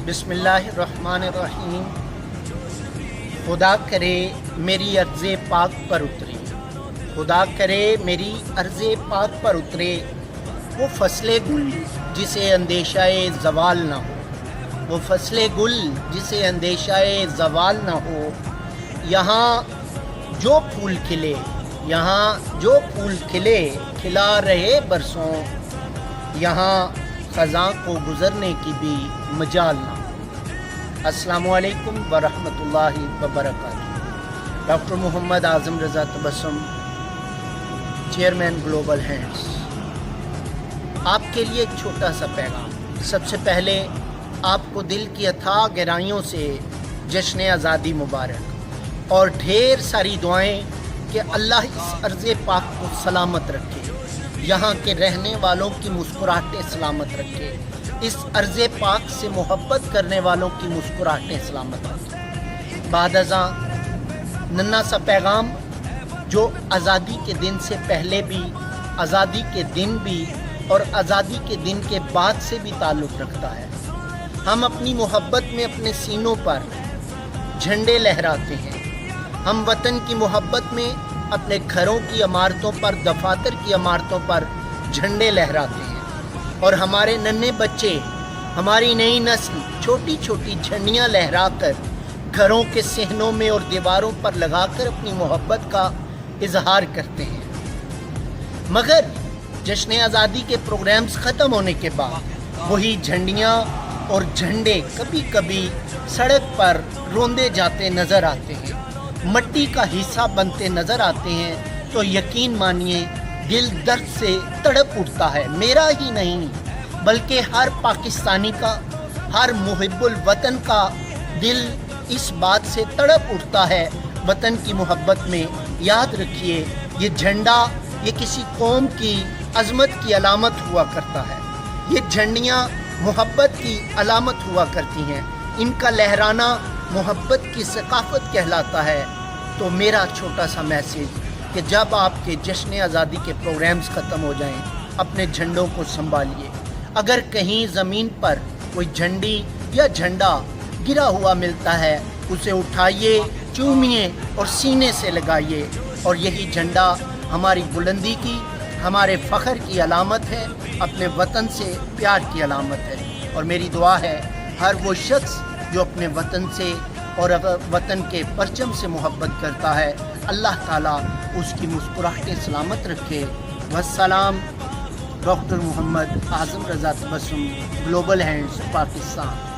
बिस्मिल्लाहिर्रहमानिर्रहीम। खुदा करे मेरी अर्ज़ पाक पर उतरे, खुदा करे मेरी अर्ज़ पाक पर उतरे वो फसले गुल जिसे अंदेशाए ज़वाल न हो, वो फसले गुल जिसे अंदेशाए ज़वाल न हो। यहाँ जो फूल खिले, यहाँ जो फूल खिले, खिला रहे बरसों, यहाँ ख़ज़ां को गुज़रने की भी मजाल ना हो। अस्सलामु अलैकुम वरहमतुल्लाहि वबरकातुहू। डॉक्टर मोहम्मद आज़म रज़ा तबस्सुम, चेयरमैन ग्लोबल हैंड्स। आपके लिए एक छोटा सा पैगाम। सबसे पहले आपको दिल की अथाह गहराइयों से जश्न आज़ादी मुबारक और ढेर सारी दुआएं कि अल्लाह इस अर्ज़ पाक को सलामत रखे, यहाँ के रहने वालों की मुस्कुराहटें सलामत रखे, इस अर्ज़ पाक से मोहब्बत करने वालों की मुस्कुराहटें सलामत रखे। बाद अज़ां नन्हा सा पैगाम जो आज़ादी के दिन से पहले भी, आज़ादी के दिन भी और आज़ादी के दिन के बाद से भी ताल्लुक़ रखता है। हम अपनी मोहब्बत में अपने सीनों पर झंडे लहराते हैं। हम वतन की मोहब्बत में अपने घरों की इमारतों पर, दफातर की इमारतों पर झंडे लहराते हैं और हमारे नन्हे बच्चे, हमारी नई नस्ल छोटी छोटी झंडियाँ लहराकर घरों के सहनों में और दीवारों पर लगाकर अपनी मोहब्बत का इजहार करते हैं। मगर जश्न आज़ादी के प्रोग्राम्स ख़त्म होने के बाद वही झंडियाँ और झंडे कभी कभी सड़क पर रोंदे जाते नज़र आते हैं, मट्टी का हिस्सा बनते नज़र आते हैं, तो यकीन मानिए दिल दर्द से तड़प उठता है। मेरा ही नहीं बल्कि हर पाकिस्तानी का, हर मुहिब्बुल वतन का दिल इस बात से तड़प उठता है। वतन की मोहब्बत में याद रखिए, ये झंडा ये किसी कौम की अज़मत की अलामत हुआ करता है। ये झंडियाँ मोहब्बत की अलामत हुआ करती हैं, इनका लहराना मोहब्बत की सकाफ़त कहलाता है। तो मेरा छोटा सा मैसेज कि जब आपके जश्न आज़ादी के प्रोग्राम्स ख़त्म हो जाएं, अपने झंडों को संभालिए। अगर कहीं ज़मीन पर कोई झंडी या झंडा गिरा हुआ मिलता है, उसे उठाइए, चूमिए और सीने से लगाइए। और यही झंडा हमारी बुलंदी की, हमारे फ़ख्र की अलामत है, अपने वतन से प्यार की अलामत है। और मेरी दुआ है हर वो शख्स जो अपने वतन से और वतन के परचम से मोहब्बत करता है, अल्लाह ताला उसकी मुस्कुराहटें सलामत रखे। वस्सलाम। डॉक्टर मोहम्मद आज़म रज़ा तबस्सुम, ग्लोबल हैंड्स, पाकिस्तान।